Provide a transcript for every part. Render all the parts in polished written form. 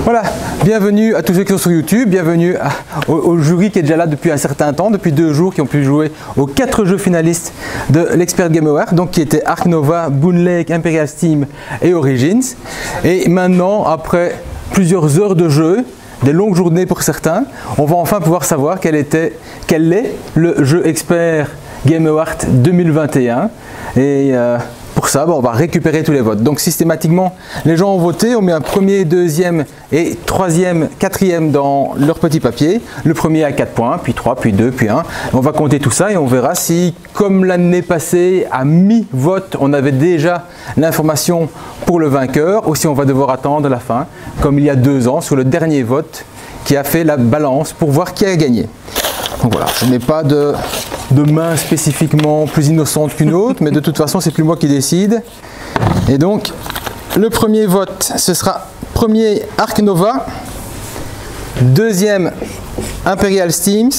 Voilà, bienvenue à tous ceux qui sont sur YouTube, bienvenue au jury qui est déjà là depuis un certain temps, depuis 2 jours, qui ont pu jouer aux 4 jeux finalistes de l'Expert Game Award, donc qui étaient Ark Nova, Boon Lake, Imperial Steam et Origins. Et maintenant, après plusieurs heures de jeu, des longues journées pour certains, on va enfin pouvoir savoir quel est le jeu Expert Game Award 2021. Et pour ça, on va récupérer tous les votes. Donc systématiquement, les gens ont voté, on met un premier, deuxième et troisième, quatrième dans leur petit papier. Le premier à 4 points, puis 3, puis 2, puis 1. On va compter tout ça et on verra si, comme l'année passée, à mi-vote, on avait déjà l'information pour le vainqueur, ou si on va devoir attendre la fin, comme il y a 2 ans, sur le dernier vote qui a fait la balance pour voir qui a gagné. Donc voilà, je n'ai pas de main spécifiquement plus innocente qu'une autre, mais de toute façon, c'est plus moi qui décide. Et donc, le premier vote, ce sera premier Ark Nova, deuxième Imperial Steams,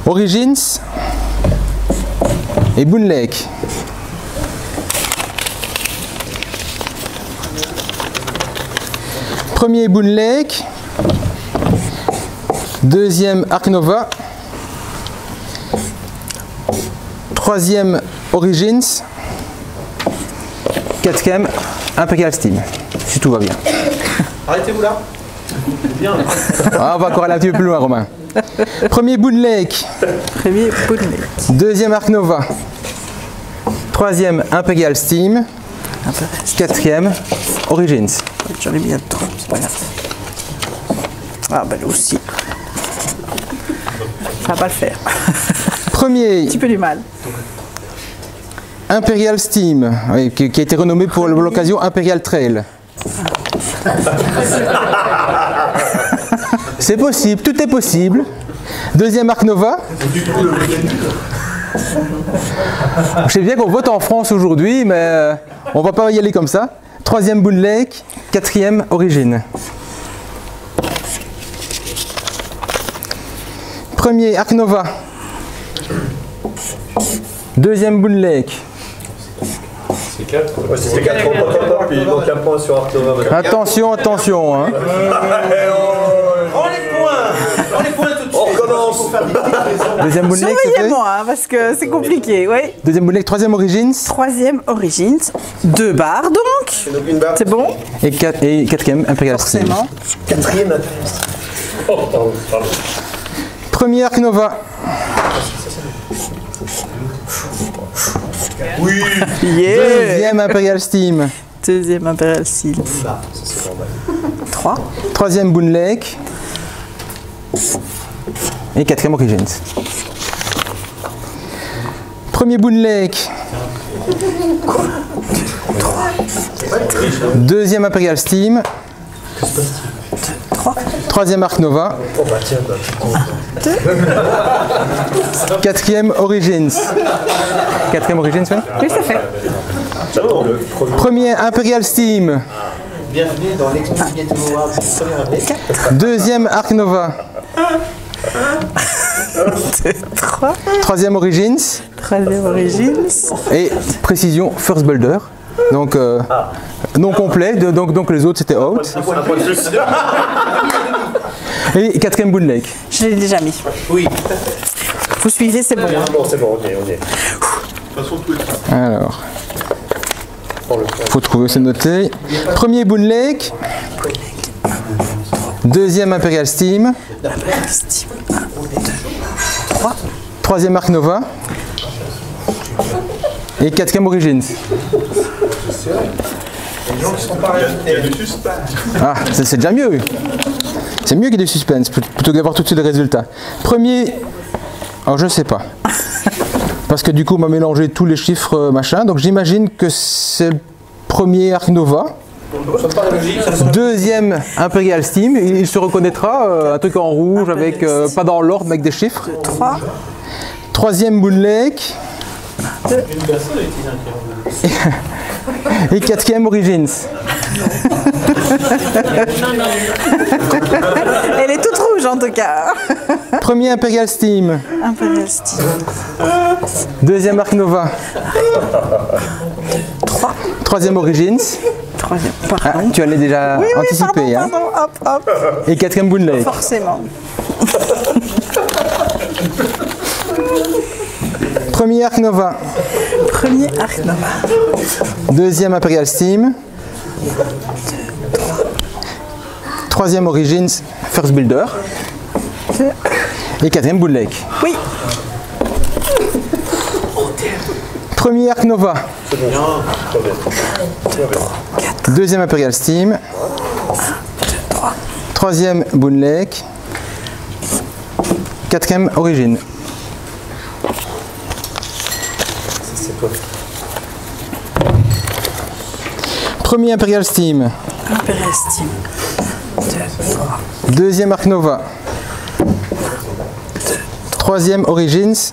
Origins et Boon Lake. Premier Boon Lake, deuxième Ark Nova, troisième Origins, quatrième Imperial Steam, si tout va bien. Arrêtez-vous là. Bien. Ah, on va encore aller un petit peu plus loin, Romain. Premier Boon Lake, Premier Boon Lake, deuxième Ark Nova, troisième Imperial Steam, quatrième Origins. j'en ai bien trop, c'est pas grave. Ah ben là aussi. Ça va pas le faire. Premier Un petit peu du mal. Imperial Steam, oui, qui a été renommé pour l'occasion Imperial Trail. C'est possible, tout est possible. Deuxième Ark Nova. Je sais bien qu'on vote en France aujourd'hui, mais on va pas y aller comme ça. Troisième Boon Lake, quatrième Origin. Premier Ark Nova. Deuxième Boon Lake. C'est 4. Ouais, c'est 4 points, puis donc un point sur Ark Nova. Attention, attention. Hein. Prends les points. Prends les points tout de suite. On recommence. Deuxième Boon Lake. Surveillez-moi, hein, parce que c'est compliqué, oui. Deuxième Boon Lake, troisième Origins. Troisième Origins, 2 barres donc. Donc une barre. C'est bon. Et quatrième Imperial Steam. Forcément. Quatrième. Oh, pardon. Premier Ark Nova. Oui. Yeah. Deuxième Imperial Steam. Deuxième Imperial Steam. 3. Troisième Boon Lake. Et quatrième Origins. Premier Boon Lake. Deuxième Imperial Steam. 3. Troisième Ark Nova. Oh bah tiens, Quatrième Origins. Quatrième Origins, oui. Oui, ça fait. Premier Imperial Steam. bienvenue dans l'Expert Game Award première année. Deuxième Ark Nova. 3. Troisième Origins. Troisième Origins. Et précision First Builder. Donc non complet, donc les autres c'était out. Et quatrième Boon Lake. Je l'ai déjà mis. Oui. Vous suivez, c'est bon. Bon, c'est bon, on y est. Alors, faut trouver, c'est noté. Premier Boon Lake. Deuxième Imperial Steam. Steam. 1, 2, 3. Troisième Ark Nova. Et quatrième Origins. Ah, c'est déjà mieux. C'est mieux qu'il y ait du suspense plutôt que d'avoir tout de suite les résultats. Premier. Alors je sais pas. Parce que du coup on m'a mélangé tous les chiffres machin. Donc j'imagine que c'est le premier Ark Nova. Deuxième Imperial Steam. Il se reconnaîtra. Un truc en rouge avec pas dans l'ordre mais avec des chiffres. 3. Troisième Boon Lake. Et quatrième Origins. Elle est toute rouge en tout cas. Premier Imperial Steam. Imperial Steam. Deuxième Ark Nova. 3. Troisième Origins. Troisième, Ah, pardon. tu allais déjà Oui, anticiper. pardon, hop, hop. Et quatrième Boone Lake. Forcément. Premier Ark Nova. Premier Ark Nova. Deuxième Imperial Steam. Troisième Origins First Builder. Et quatrième Boone Lake. Oui. Premier Ark Nova. Deuxième Imperial Steam. Troisième Boone Lake. Quatrième Origin. C'est quoi? Premier Imperial Steam. Imperial Steam. Deuxième Ark Nova. Troisième Origins.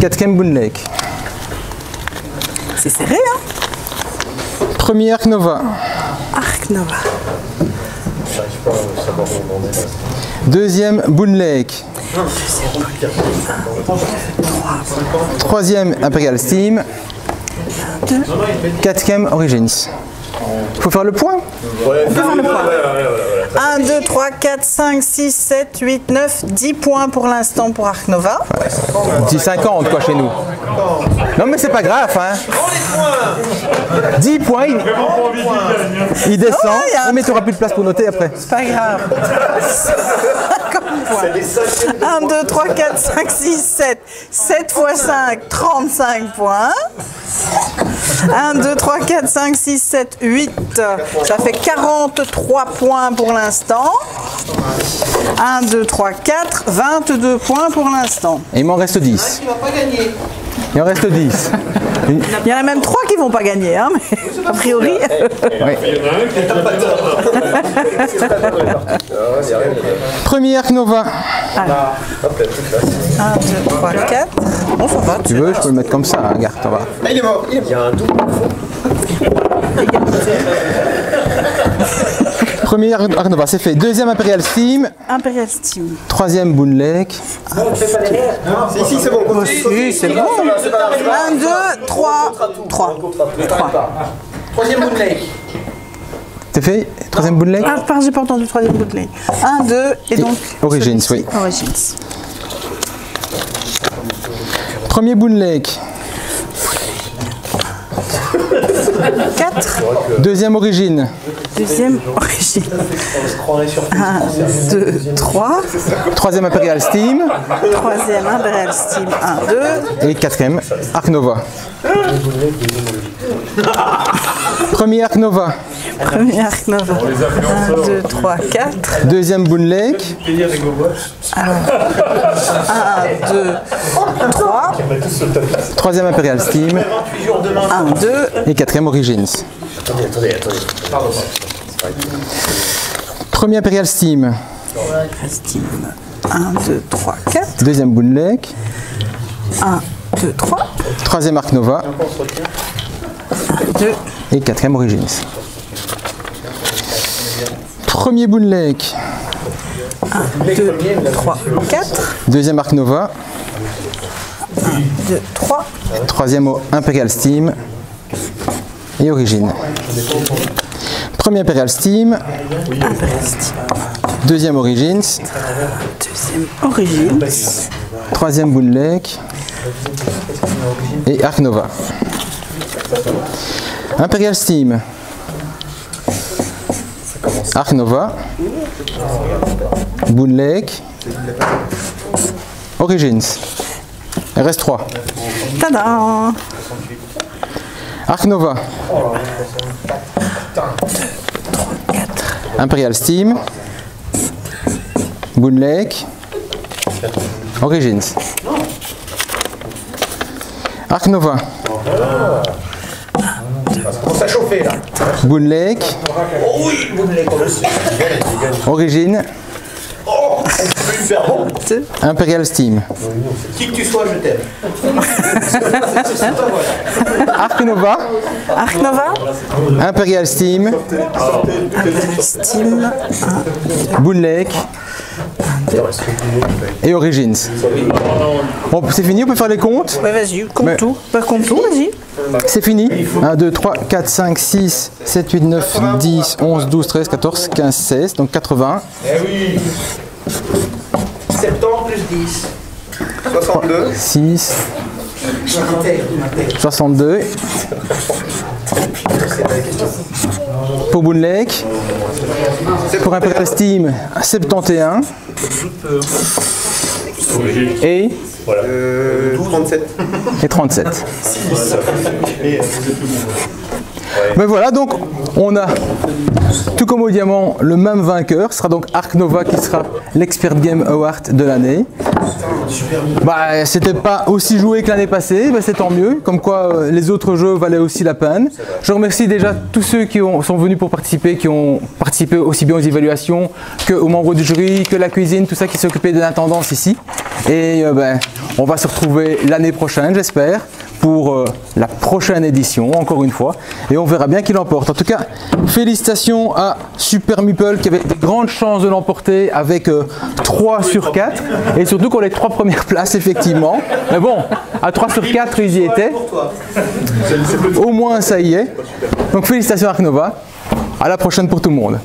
Quatrième Boone Lake. C'est serré, hein? Premier Ark Nova. Ark Nova. J'arrive pas à savoir où on en est là. Deuxième Boone Lake. Troisième Imperial Steam. Quatrième Origins. Il faut faire le point. Ouais, On peut faire le point. voilà. 1, 2, 3, 4, 5, 6, 7, 8, 9, 10 points pour l'instant pour Ark Nova. On dit 50 quoi chez nous. Non mais c'est pas grave hein. 10 points, il descend, Ouais, il y a un mais tu n'auras plus de place pour noter après. C'est pas grave. 50 points. 1, 2, 3, 4, 5, 6, 7. 7 fois 5, 35 points. 1, 2, 3, 4, 5, 6, 7, 8. Ça fait 43 points pour l'instant. 1, 2, 3, 4, 22 points pour l'instant. Et il m'en reste 10. Il en reste 10. Il y en a même 3 qui vont pas gagner, hein, mais a priori. Oui. Premier Ark Nova. 1, 2, 3, 4. Bon, ça va. Tu veux, je peux le mettre comme ça, hein, regarde, ça va. Il y a un double. Premier Ark Nova, c'est fait. Deuxième Imperial Steam. Imperial Steam. Troisième Boone Lake. Si, c'est bon. Si, c'est bon. 1, 2, 3, 3. Troisième Boone Lake. C'est fait. Troisième Boone Lake. Ah, pardon, j'ai pas entendu le troisième bout de lait. 1, 2, et donc. Origins, oui. Origins. Premier Boone Lake. 4. Deuxième Origin. Deuxième origine. 1, 2, 3. Troisième Imperial Steam. Troisième Imperial Steam. 1, 2. Et quatrième Ark Nova. Premier Ark Nova. Premier Ark Nova. 1, 2, 3, 4. Deuxième Boone Lake. 1, 2, 3. Troisième Imperial Steam. 1, 2. Et quatrième Origins. Attendez. Premier Imperial Steam. Steam. 1, 2, 3, 4. Deuxième Boone Lake. 1, 2, 3. Troisième Ark Nova. 2. Et quatrième Origins. Premier Boone Lake. 1, 2, 3, 4. Deuxième Ark Nova. 1, 2, 3. Troisième Imperial Steam. Et Origin. Premier Imperial Steam. Imperial Steam. Deuxième Origins. Deuxième origine. Troisième Boone Lake. Et Ark Nova. Imperial Steam. Ark Nova. Boone Lake. Origins. Il reste 3. Tada! Ark Nova. 4. Imperial Steam. Boone Lake. Origins. Ark Nova. Ça commence à chauffer là. Boone Lake. Oh oui, Boone Lake, on le sait. Origin. Oh, super bon. Imperial Steam. Qui que tu sois, je t'aime. Ark Nova. Ark Nova. Imperial Steam. Imperial Steam. 1, Boone Lake. et Origins. Bon, c'est fini, on peut faire les comptes. Ouais, vas-y, compte tout. Bah, compte tout, vas-y. C'est fini. 1, 2, 3, 4, 5, 6, 7, 8, 9, 10, 11, 12, 13, 14, 15, 16, donc 80. Eh oui. 70 plus 10. 62. 6. 62. Pour Boon Lake. Pour Imperial Steam, 71. Et 37. Et 37. Mais voilà, donc on a tout comme au diamant le même vainqueur. Ce sera donc Ark Nova qui sera l'Expert Game Award de l'année. Bah, c'était pas aussi joué que l'année passée, bah, c'est tant mieux. Comme quoi les autres jeux valaient aussi la peine. Je remercie déjà tous ceux qui sont venus pour participer, qui ont participé aussi bien aux évaluations qu'aux membres du jury, que la cuisine, tout ça qui s'est occupé de l'intendance ici. Et on va se retrouver l'année prochaine, j'espère, pour la prochaine édition, encore une fois, et on verra bien qui l'emporte. En tout cas, félicitations à Super Meeple qui avait de grandes chances de l'emporter avec 3 sur 4, et surtout qu'on les 3 premières places, effectivement. Mais bon, à 3 sur 4, ils y étaient. Au moins, ça y est. Donc félicitations Ark Nova. À la prochaine pour tout le monde.